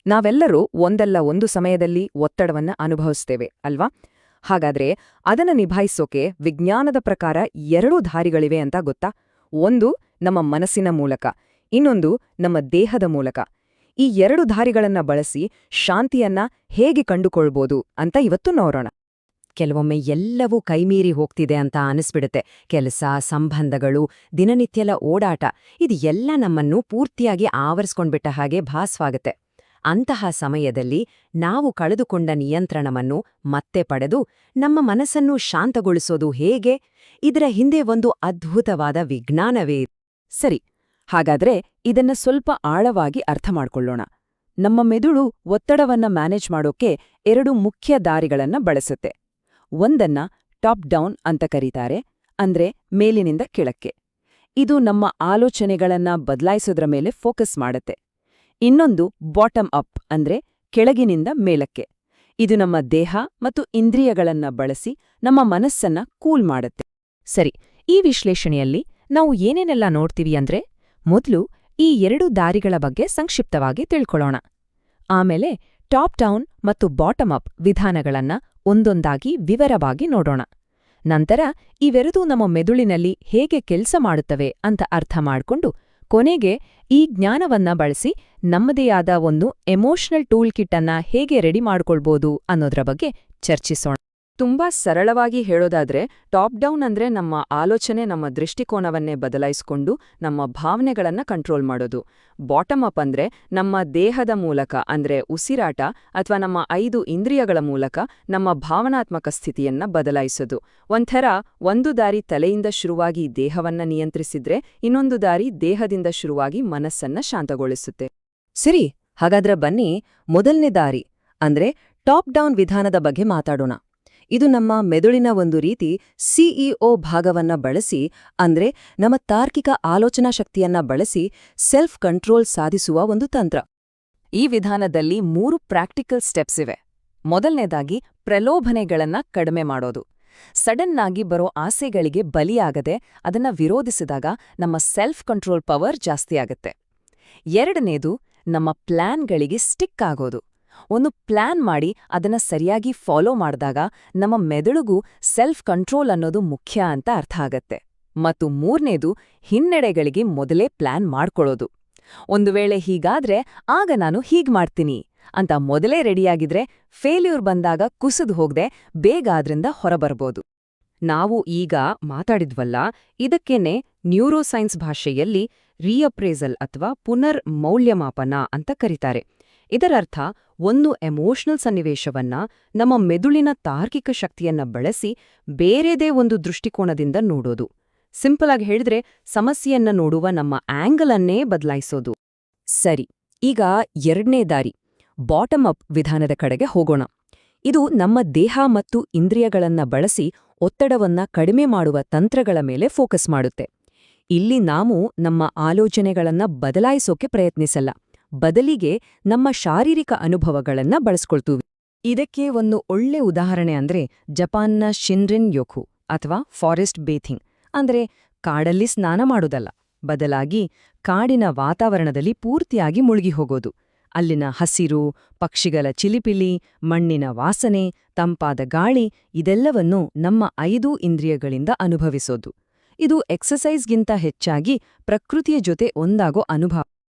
ನಾವೆಲ್ಲರೂ ಒಂದಲ್ಲ ಒಂದು ಸಮಯದಲ್ಲಿ ಒತ್ತಡವನ್ನ ಅನುಭವಿಸ್ತೇವೆ ಅಲ್ವಾ? ಹಾಗಾದ್ರೆ ಅದನ್ನ ನಿಭಾಯಿಸೋಕೆ ವಿಜ್ಞಾನದ ಪ್ರಕಾರ 2 ದಾರಿಗಳಿವೆ ಅಂತ ಗೊತ್ತಾ? ಒಂದು ನಮ್ಮ ಮನಸ್ಸಿನ ಮೂಲಕ, ಇನ್ನೊಂದು ನಮ್ಮ ದೇಹದ ಮೂಲಕ. ಈ 2 ದಾರಿಗಳನ್ನ ಬಳಸಿ ಶಾಂತಿಯನ್ನ ಹೇಗೆ ಕಂಡುಕೊಳ್ಬೋದು ಅಂತ ಇವತ್ತು ನೋಡೋಣ. ಕೆಲವೊಮ್ಮೆ ಎಲ್ಲವೂ ಕೈಮೀರಿ ಹೋಗ್ತಿದೆ ಅಂತ ಅನಿಸ್ಬಿಡುತ್ತೆ. ಕೆಲಸ, ಸಂಬಂಧಗಳು, ದಿನನಿತ್ಯದ ಓಡಾಟ ಇದು ಎಲ್ಲ ನಮ್ಮನ್ನು ಪೂರ್ತಿಯಾಗಿ ಆವರಿಸ್ಕೊಂಡ್ಬಿಟ್ಟ ಹಾಗೆ ಭಾಸವಾಗುತ್ತೆ. ಅಂತಹ ಸಮಯದಲ್ಲಿ ನಾವು ಕಳೆದುಕೊಂಡ ನಿಯಂತ್ರಣವನ್ನು ಮತ್ತೆ ಪಡೆದು ನಮ್ಮ ಮನಸ್ಸನ್ನು ಶಾಂತಗೊಳಿಸೋದು ಹೇಗೆ? ಇದರ ಹಿಂದೆ ಒಂದು ಅದ್ಭುತವಾದ ವಿಜ್ಞಾನವೇ ಇದೆ. ಸರಿ, ಹಾಗಾದ್ರೆ ಇದನ್ನ ಸ್ವಲ್ಪ ಆಳವಾಗಿ ಅರ್ಥ ಮಾಡ್ಕೊಳ್ಳೋಣ. ನಮ್ಮ ಮೆದುಳು ಒತ್ತಡವನ್ನ ಮ್ಯಾನೇಜ್ ಮಾಡೋಕೆ 2 ಮುಖ್ಯ ದಾರಿಗಳನ್ನ ಬಳಸುತ್ತೆ. ಒಂದನ್ನ ಟಾಪ್ ಡೌನ್ ಅಂತ ಕರೀತಾರೆ, ಅಂದ್ರೆ ಮೇಲಿನಿಂದ ಕೆಳಕ್ಕೆ. ಇದು ನಮ್ಮ ಆಲೋಚನೆಗಳನ್ನ ಬದಲಾಯಿಸೋದ್ರ ಮೇಲೆ ಫೋಕಸ್ ಮಾಡುತ್ತೆ. ಇನ್ನೊಂದು ಬಾಟಮ್ ಅಪ್, ಅಂದ್ರೆ ಕೆಳಗಿನಿಂದ ಮೇಲಕ್ಕೆ. ಇದು ನಮ್ಮ ದೇಹ ಮತ್ತು ಇಂದ್ರಿಯಗಳನ್ನ ಬಳಸಿ ನಮ್ಮ ಮನಸ್ಸನ್ನ ಕೂಲ್ ಮಾಡುತ್ತೆ. ಸರಿ, ಈ ವಿಶ್ಲೇಷಣೆಯಲ್ಲಿ ನಾವು ಏನೇನೆಲ್ಲ ನೋಡ್ತೀವಿ ಅಂದ್ರೆ, ಮೊದಲು ಈ 2 ದಾರಿಗಳ ಬಗ್ಗೆ ಸಂಕ್ಷಿಪ್ತವಾಗಿ ತಿಳ್ಕೊಳ್ಳೋಣ. ಆಮೇಲೆ ಟಾಪ್ ಡೌನ್ ಮತ್ತು ಬಾಟಮ್ ಅಪ್ ವಿಧಾನಗಳನ್ನ ಒಂದೊಂದಾಗಿ ವಿವರವಾಗಿ ನೋಡೋಣ. ನಂತರ ಇವೆರಡೂ ನಮ್ಮ ಮೆದುಳಿನಲ್ಲಿ ಹೇಗೆ ಕೆಲಸ ಮಾಡುತ್ತವೆ ಅಂತ ಅರ್ಥ ಮಾಡ್ಕೊಂಡು ಕೊನೆಗೆ ಈ ಜ್ಞಾನವನ್ನ ಬಳಸಿ ನಮ್ಮದೇ ಆದ ಒಂದು ಎಮೋಷನಲ್ ಟೂಲ್ ಕಿಟ್ ಅನ್ನ ಹೇಗೆ ರೆಡಿ ಮಾಡ್ಕೊಳ್ಬೋದು ಅನ್ನೋದ್ರ ಬಗ್ಗೆ ಚರ್ಚಿಸೋಣ. ತುಂಬಾ ಸರಳವಾಗಿ ಹೇಳೋದಾದ್ರೆ ಟಾಪ್ ಡೌನ್ ಅಂದ್ರೆ ನಮ್ಮ ಆಲೋಚನೆ, ನಮ್ಮ ದೃಷ್ಟಿಕೋನವನ್ನೇ ಬದಲಾಯಿಸಿಕೊಂಡು ನಮ್ಮ ಭಾವನೆಗಳನ್ನ ಕಂಟ್ರೋಲ್ ಮಾಡೋದು. ಬಾಟಮ್ ಅಪ್ ಅಂದ್ರೆ ನಮ್ಮ ದೇಹದ ಮೂಲಕ, ಅಂದ್ರೆ ಉಸಿರಾಟ ಅಥವಾ ನಮ್ಮ 5 ಇಂದ್ರಿಯಗಳ ಮೂಲಕ ನಮ್ಮ ಭಾವನಾತ್ಮಕ ಸ್ಥಿತಿಯನ್ನ ಬದಲಾಯಿಸೋದು. ಒಂದು ದಾರಿ ತಲೆಯಿಂದ ಶುರುವಾಗಿ ದೇಹವನ್ನ ನಿಯಂತ್ರಿಸಿದ್ರೆ, ಇನ್ನೊಂದು ದಾರಿ ದೇಹದಿಂದ ಶುರುವಾಗಿ ಮನಸ್ಸನ್ನ ಶಾಂತಗೊಳಿಸುತ್ತೆ. ಸರಿ, ಹಾಗಾದ್ರೆ ಬನ್ನಿ ಮೊದಲನೇ ದಾರಿ ಅಂದ್ರೆ ಟಾಪ್ ಡೌನ್ ವಿಧಾನದ ಬಗ್ಗೆ ಮಾತಾಡೋಣ. ಇದು ನಮ್ಮ ಮೆದುಳಿನ ಒಂದು ರೀತಿ ಸಿಇಒ ಭಾಗವನ್ನ ಬಳಸಿ, ಅಂದ್ರೆ ನಮ್ಮ ತಾರ್ಕಿಕ ಆಲೋಚನಾ ಶಕ್ತಿಯನ್ನ ಬಳಸಿ ಸೆಲ್ಫ್ ಕಂಟ್ರೋಲ್ ಸಾಧಿಸುವ ಒಂದು ತಂತ್ರ. ಈ ವಿಧಾನದಲ್ಲಿ 3 ಪ್ರಾಕ್ಟಿಕಲ್ ಸ್ಟೆಪ್ಸ್ ಇವೆ. ಮೊದಲನೇದಾಗಿ ಪ್ರಲೋಭನೆಗಳನ್ನ ಕಡಿಮೆ ಮಾಡೋದು. ಸಡನ್ ಆಗಿ ಬರೋ ಆಸೆಗಳಿಗೆ ಬಲಿಯಾಗದೆ ಅದನ್ನ ವಿರೋಧಿಸಿದಾಗ ನಮ್ಮ ಸೆಲ್ಫ್ ಕಂಟ್ರೋಲ್ ಪವರ್ ಜಾಸ್ತಿ ಆಗುತ್ತೆ. ಎರಡನೇದು ನಮ್ಮ ಪ್ಲಾನ್ಗಳಿಗೆ ಸ್ಟಿಕ್ ಆಗೋದು. ಒಂದು ಪ್ಲಾನ್ ಮಾಡಿ ಅದನ್ನ ಸರಿಯಾಗಿ ಫಾಲೋ ಮಾಡಿದಾಗ ನಮ್ಮ ಮೆದುಳಿಗೂ ಸೆಲ್ಫ್ ಕಂಟ್ರೋಲ್ ಅನ್ನೋದು ಮುಖ್ಯ ಅಂತ ಅರ್ಥ ಆಗತ್ತೆ. ಮತ್ತು ಮೂರನೇದು ಹಿನ್ನಡೆಗಳಿಗೆ ಮೊದಲೇ ಪ್ಲಾನ್ ಮಾಡ್ಕೊಳ್ಳೋದು. ಒಂದು ವೇಳೆ ಹೀಗಾದ್ರೆ ಆಗ ನಾನು ಹೀಗ್ ಮಾಡ್ತೀನಿ ಅಂತ ಮೊದಲೇ ರೆಡಿಯಾಗಿದ್ರೆ ಫೇಲ್ಯೂರ್ ಬಂದಾಗ ಕುಸಿದು ಹೋಗದೆ ಬೇಗ ಅದ್ರಿಂದ ಹೊರಬರ್ಬೋದು. ನಾವು ಈಗ ಮಾತಾಡಿದ್ವಲ್ಲ, ಇದಕ್ಕೇನೆ ನ್ಯೂರೋಸೈನ್ಸ್ ಭಾಷೆಯಲ್ಲಿ ರೀಅಪ್ರೇಸಲ್ ಅಥವಾ ಪುನರ್ ಮೌಲ್ಯಮಾಪನ ಅಂತ ಕರೀತಾರೆ. ಇದರರ್ಥ ಒಂದು ಎಮೋಷನಲ್ ಸನ್ನಿವೇಶವನ್ನ ನಮ್ಮ ಮೆದುಳಿನ ತಾರ್ಕಿಕ ಶಕ್ತಿಯನ್ನ ಬಳಸಿ ಬೇರೆದೇ ಒಂದು ದೃಷ್ಟಿಕೋನದಿಂದ ನೋಡೋದು. ಸಿಂಪಲ್ ಆಗಿ ಹೇಳಿದ್ರೆ ಸಮಸ್ಯೆಯನ್ನ ನೋಡುವ ನಮ್ಮ ಆಂಗಲ್ ಅನ್ನೇ ಬದಲಾಯಿಸೋದು. ಸರಿ, ಈಗ ಎರಡನೇ ದಾರಿ ಬಾಟಮ್ ಅಪ್ ವಿಧಾನದ ಕಡೆಗೆ ಹೋಗೋಣ. ಇದು ನಮ್ಮ ದೇಹ ಮತ್ತು ಇಂದ್ರಿಯಗಳನ್ನ ಬಳಸಿ ಒತ್ತಡವನ್ನ ಕಡಿಮೆ ಮಾಡುವ ತಂತ್ರಗಳ ಮೇಲೆ ಫೋಕಸ್ ಮಾಡುತ್ತೆ. ಇಲ್ಲಿ ನಾವು ನಮ್ಮ ಆಲೋಚನೆಗಳನ್ನ ಬದಲಾಯಿಸೋಕೆ ಪ್ರಯತ್ನಿಸಲ್ಲ, ಬದಲಿಗೆ ನಮ್ಮ ಶಾರೀರಿಕ ಅನುಭವಗಳನ್ನ ಬಳಸ್ಕೊಳ್ತೀವಿ. ಇದಕ್ಕೆ ಒಂದು ಒಳ್ಳೆ ಉದಾಹರಣೆ ಅಂದ್ರೆ ಜಪಾನ್ನ ಶಿನ್ರಿನ್ ಯೋಕು ಅಥವಾ ಫಾರೆಸ್ಟ್ ಬೇಥಿಂಗ್. ಅಂದ್ರೆ ಕಾಡಲ್ಲಿ ಸ್ನಾನ ಮಾಡೋದಲ್ಲ, ಬದಲಾಗಿ ಕಾಡಿನ ವಾತಾವರಣದಲ್ಲಿ ಪೂರ್ತಿಯಾಗಿ ಮುಳುಗಿ ಹೋಗೋದು. ಅಲ್ಲಿನ ಹಸಿರು, ಪಕ್ಷಿಗಳ ಚಿಲಿಪಿಲಿ, ಮಣ್ಣಿನ ವಾಸನೆ, ತಂಪಾದ ಗಾಳಿ ಇದೆಲ್ಲವನ್ನೂ ನಮ್ಮ 5 ಇಂದ್ರಿಯಗಳಿಂದ ಅನುಭವಿಸೋದು. ಇದು ಎಕ್ಸಸೈಸ್ಗಿಂತ ಹೆಚ್ಚಾಗಿ ಪ್ರಕೃತಿಯ ಜೊತೆ ಒಂದಾಗೋ ಅನುಭವ.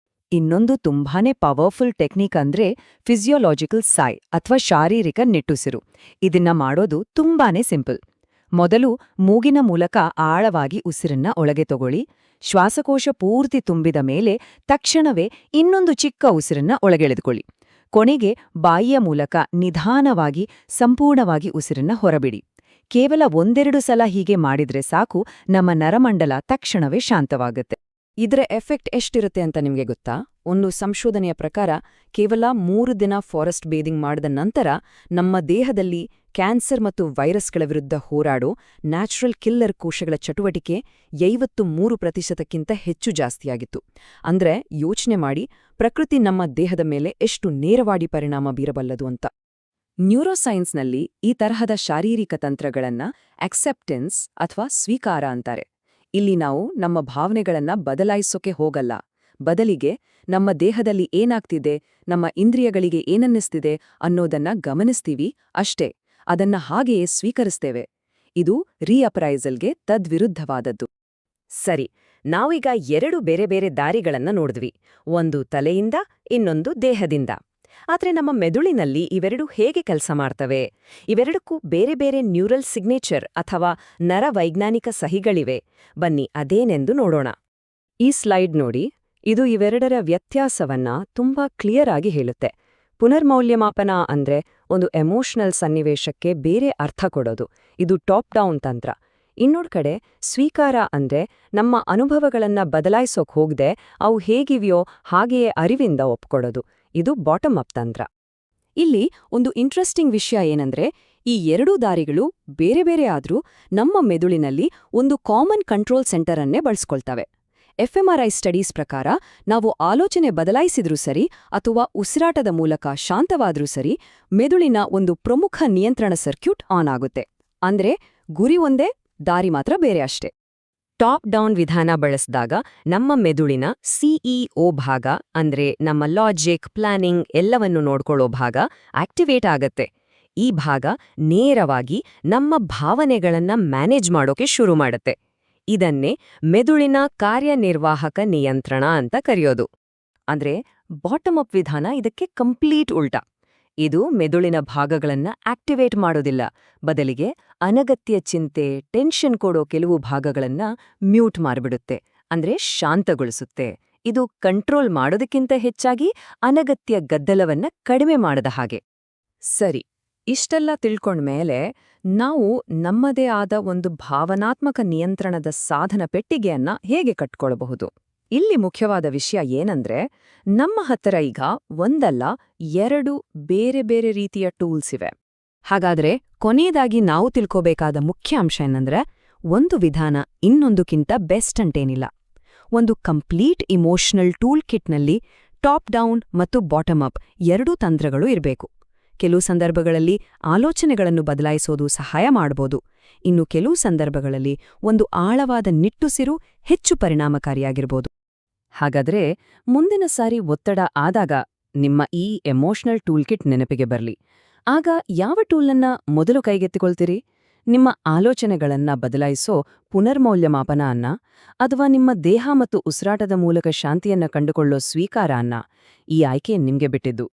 ಇನ್ನೊಂದು ತುಂಬಾನೇ ಪವರ್ಫುಲ್ ಟೆಕ್ನಿಕ್ ಅಂದ್ರೆ ಫಿಸಿಯೋಲಾಜಿಕಲ್ ಸಾಯ್ ಅಥವಾ ಶಾರೀರಿಕ ನಿಟ್ಟುಸಿರು. ಇದನ್ನ ಮಾಡೋದು ತುಂಬಾನೇ ಸಿಂಪಲ್. ಮೊದಲು ಮೂಗಿನ ಮೂಲಕ ಆಳವಾಗಿ ಉಸಿರನ್ನ ಒಳಗೆ ತಗೊಳ್ಳಿ. ಶ್ವಾಸಕೋಶ ಪೂರ್ತಿ ತುಂಬಿದ ಮೇಲೆ ತಕ್ಷಣವೇ ಇನ್ನೊಂದು ಚಿಕ್ಕ ಉಸಿರನ್ನ ಒಳಗೆಳೆದುಕೊಳ್ಳಿ. ಕೊನೆಗೆ ಬಾಯಿಯ ಮೂಲಕ ನಿಧಾನವಾಗಿ ಸಂಪೂರ್ಣವಾಗಿ ಉಸಿರನ್ನ ಹೊರಬಿಡಿ. ಕೇವಲ 1-2 ಸಲ ಹೀಗೆ ಮಾಡಿದ್ರೆ ಸಾಕು, ನಮ್ಮ ನರಮಂಡಲ ತಕ್ಷಣವೇ ಶಾಂತವಾಗುತ್ತೆ. ಇದರ ಎಫೆಕ್ಟ್ ಎಷ್ಟಿರುತ್ತೆ ಅಂತ ನಿಮ್ಗೆ ಗೊತ್ತಾ? ಒಂದು ಸಂಶೋಧನೆಯ ಪ್ರಕಾರ ಕೇವಲ 3 ದಿನ ಫಾರೆಸ್ಟ್ ಬೇದಿಂಗ್ ಮಾಡಿದ ನಂತರ ನಮ್ಮ ದೇಹದಲ್ಲಿ ಕ್ಯಾನ್ಸರ್ ಮತ್ತು ವೈರಸ್ಗಳ ವಿರುದ್ಧ ಹೋರಾಡೋ ನ್ಯಾಚುರಲ್ ಕಿಲ್ಲರ್ ಕೋಶಗಳ ಚಟುವಟಿಕೆ 53% ಹೆಚ್ಚು ಜಾಸ್ತಿಯಾಗಿತ್ತು. ಅಂದ್ರೆ ಯೋಚನೆ ಮಾಡಿ, ಪ್ರಕೃತಿ ನಮ್ಮ ದೇಹದ ಮೇಲೆ ಎಷ್ಟು ನೇರವಾಡಿ ಪರಿಣಾಮ ಬೀರಬಲ್ಲದು ಅಂತ. ನ್ಯೂರೋಸೈನ್ಸ್ನಲ್ಲಿ ಈ ತರಹದ ಶಾರೀರಿಕ ತಂತ್ರಗಳನ್ನ ಅಕ್ಸೆಪ್ಟೆನ್ಸ್ ಅಥವಾ ಸ್ವೀಕಾರ ಅಂತಾರೆ. ಇಲ್ಲಿ ನಾವು ನಮ್ಮ ಭಾವನೆಗಳನ್ನ ಬದಲಾಯಿಸೋಕೆ ಹೋಗಲ್ಲ, ಬದಲಿಗೆ ನಮ್ಮ ದೇಹದಲ್ಲಿ ಏನಾಗ್ತಿದೆ, ನಮ್ಮ ಇಂದ್ರಿಯಗಳಿಗೆ ಏನನ್ನಿಸ್ತಿದೆ ಅನ್ನೋದನ್ನ ಗಮನಿಸ್ತೀವಿ ಅಷ್ಟೇ, ಅದನ್ನ ಹಾಗೆಯೇ ಸ್ವೀಕರಿಸ್ತೇವೆ. ಇದು ರೀಅಪ್ರೈಸಲ್ಗೆ ತದ್ವಿರುದ್ಧವಾದದ್ದು. ಸರಿ, ನಾವೀಗ 2 ಬೇರೆ ಬೇರೆ ದಾರಿಗಳನ್ನ ನೋಡಿದ್ವಿ. ಒಂದು ತಲೆಯಿಂದ, ಇನ್ನೊಂದು ದೇಹದಿಂದ. ಆದ್ರೆ ನಮ್ಮ ಮೆದುಳಿನಲ್ಲಿ ಇವೆರಡು ಹೇಗೆ ಕೆಲಸ ಮಾಡ್ತವೆ? ಇವೆರಡಕ್ಕೂ ಬೇರೆ ಬೇರೆ ನ್ಯೂರಲ್ ಸಿಗ್ನೇಚರ್ ಅಥವಾ ನರವೈಜ್ಞಾನಿಕ ಸಹಿಗಳಿವೆ. ಬನ್ನಿ ಅದೇನೆಂದು ನೋಡೋಣ. ಈ ಸ್ಲೈಡ್ ನೋಡಿ, ಇದು ಇವೆರಡರ ವ್ಯತ್ಯಾಸವನ್ನ ತುಂಬಾ ಕ್ಲಿಯರ್ ಆಗಿ ಹೇಳುತ್ತೆ. ಪುನರ್ಮೌಲ್ಯಮಾಪನ ಅಂದ್ರೆ ಒಂದು ಎಮೋಷನಲ್ ಸನ್ನಿವೇಶಕ್ಕೆ ಬೇರೆ ಅರ್ಥ ಕೊಡೋದು. ಇದು ಟಾಪ್ ಡೌನ್ ತಂತ್ರ. ಇನ್ನೊಂದ್ ಕಡೆ ಸ್ವೀಕಾರ ಅಂದ್ರೆ ನಮ್ಮ ಅನುಭವಗಳನ್ನ ಬದಲಾಯಿಸೋಕ್ ಹೋಗದೆ ಅವು ಹೇಗಿವೆಯೋ ಹಾಗೆಯೇ ಅರಿವಿಂದ ಒಪ್ಕೊಡೋದು. ಇದು ಬಾಟಮ್ ಅಪ್ ತಂತ್ರ. ಇಲ್ಲಿ ಒಂದು ಇಂಟ್ರೆಸ್ಟಿಂಗ್ ವಿಷಯ ಏನಂದ್ರೆ, ಈ ಎರಡೂ ದಾರಿಗಳು ಬೇರೆ ಬೇರೆ ಆದ್ರೂ ನಮ್ಮ ಮೆದುಳಿನಲ್ಲಿ ಒಂದು ಕಾಮನ್ ಕಂಟ್ರೋಲ್ ಸೆಂಟರ್ ಅನ್ನೇ ಬಳಸ್ಕೊಳ್ತವೆ. ಎಫ್ಎಂಆರ್ಐ ಸ್ಟಡೀಸ್ ಪ್ರಕಾರ ನಾವು ಆಲೋಚನೆ ಬದಲಾಯಿಸಿದ್ರೂ ಸರಿ ಅಥವಾ ಉಸಿರಾಟದ ಮೂಲಕ ಶಾಂತವಾದ್ರೂ ಸರಿ, ಮೆದುಳಿನ ಒಂದು ಪ್ರಮುಖ ನಿಯಂತ್ರಣ ಸರ್ಕ್ಯೂಟ್ ಆನ್ ಆಗುತ್ತೆ. ಅಂದ್ರೆ ಗುರಿ ಒಂದೇ, ದಾರಿ ಮಾತ್ರ ಬೇರೆ ಅಷ್ಟೇ. ಟಾಪ್ ಡೌನ್ ವಿಧಾನ ಬಳಸಿದಾಗ ನಮ್ಮ ಮೆದುಳಿನ ಸಿಇಒ ಭಾಗ ಅಂದ್ರೆ ನಮ್ಮ ಲಾಜಿಕ್, ಪ್ಲಾನಿಂಗ್ ಎಲ್ಲವನ್ನು ನೋಡ್ಕೊಳ್ಳೋ ಭಾಗ ಆಕ್ಟಿವೇಟ್ ಆಗತ್ತೆ. ಈ ಭಾಗ ನೇರವಾಗಿ ನಮ್ಮ ಭಾವನೆಗಳನ್ನ ಮ್ಯಾನೇಜ್ ಮಾಡೋಕೆ ಶುರು ಮಾಡುತ್ತೆ. ಇದನ್ನೇ ಮೆದುಳಿನ ಕಾರ್ಯನಿರ್ವಾಹಕ ನಿಯಂತ್ರಣ ಅಂತ ಕರೆಯೋದು. ಅಂದ್ರೆ ಬಾಟಮ್ ಅಪ್ ವಿಧಾನ ಇದಕ್ಕೆ ಕಂಪ್ಲೀಟ್ ಉಲ್ಟಾ. ಇದು ಮೆದುಳಿನ ಭಾಗಗಳನ್ನ ಆಕ್ಟಿವೇಟ್ ಮಾಡೋದಿಲ್ಲ, ಬದಲಿಗೆ ಅನಗತ್ಯ ಚಿಂತೆ, ಟೆನ್ಷನ್ ಕೊಡೋ ಕೆಲವು ಭಾಗಗಳನ್ನ ಮ್ಯೂಟ್ ಮಾಡಿಬಿಡುತ್ತೆ, ಅಂದ್ರೆ ಶಾಂತಗೊಳಿಸುತ್ತೆ. ಇದು ಕಂಟ್ರೋಲ್ ಮಾಡೋದಕ್ಕಿಂತ ಹೆಚ್ಚಾಗಿ ಅನಗತ್ಯ ಗದ್ದಲವನ್ನ ಕಡಿಮೆ ಮಾಡದ ಹಾಗೆ. ಸರಿ, ಇಷ್ಟೆಲ್ಲ ತಿಳ್ಕೊಂಡ್ಮೇಲೆ ನಾವು ನಮ್ಮದೇ ಆದ ಒಂದು ಭಾವನಾತ್ಮಕ ನಿಯಂತ್ರಣದ ಸಾಧನ ಪೆಟ್ಟಿಗೆಯನ್ನ ಹೇಗೆ ಕಟ್ಕೊಳ್ಬಹುದು? ಇಲ್ಲಿ ಮುಖ್ಯವಾದ ವಿಷಯ ಏನಂದ್ರೆ, ನಮ್ಮ ಹತ್ತಿರ ಈಗ ಒಂದಲ್ಲ 2 ಬೇರೆ ಬೇರೆ ರೀತಿಯ ಟೂಲ್ಸ್ ಇವೆ. ಹಾಗಾದ್ರೆ ಕೊನೆಯದಾಗಿ ನಾವು ತಿಳ್ಕೋಬೇಕಾದ ಮುಖ್ಯ ಅಂಶ ಏನಂದ್ರೆ, ಒಂದು ವಿಧಾನ ಇನ್ನೊಂದಕ್ಕಿಂತ ಬೆಸ್ಟ್ ಅಂತೇನಿಲ್ಲ. ಒಂದು ಕಂಪ್ಲೀಟ್ ಇಮೋಷನಲ್ ಟೂಲ್ ಕಿಟ್ನಲ್ಲಿ ಟಾಪ್ ಡೌನ್ ಮತ್ತು ಬಾಟಮ್ ಅಪ್ 2 ತಂತ್ರಗಳು ಇರಬೇಕು. ಕೆಲವು ಸಂದರ್ಭಗಳಲ್ಲಿ ಆಲೋಚನೆಗಳನ್ನು ಬದಲಾಯಿಸೋದು ಸಹಾಯ ಮಾಡಬಹುದು. ಇನ್ನು ಕೆಲವು ಸಂದರ್ಭಗಳಲ್ಲಿ ಒಂದು ಆಳವಾದ ನಿಟ್ಟುಸಿರು ಹೆಚ್ಚು ಪರಿಣಾಮಕಾರಿಯಾಗಿರ್ಬೋದು. ಹಾಗಾದ್ರೆ ಮುಂದಿನ ಸಾರಿ ಒತ್ತಡ ಆದಾಗ ನಿಮ್ಮ ಈ ಎಮೋಷನಲ್ ಟೂಲ್ಕಿಟ್ ನೆನಪಿಗೆ ಬರಲಿ. ಆಗ ಯಾವ ಟೂಲ್ನನ್ನ ಮೊದಲು ಕೈಗೆತ್ತಿಕೊಳ್ತೀರಿ? ನಿಮ್ಮ ಆಲೋಚನೆಗಳನ್ನ ಬದಲಾಯಿಸೋ ಪುನರ್ಮೌಲ್ಯಮಾಪನ ಅನ್ನ, ಅಥವಾ ನಿಮ್ಮ ದೇಹ ಮತ್ತು ಉಸಿರಾಟದ ಮೂಲಕ ಶಾಂತಿಯನ್ನ ಕಂಡುಕೊಳ್ಳೋ ಸ್ವೀಕಾರ ಅನ್ನ? ಈ ಆಯ್ಕೆ ನಿಮ್ಗೆ ಬಿಟ್ಟಿದ್ದು.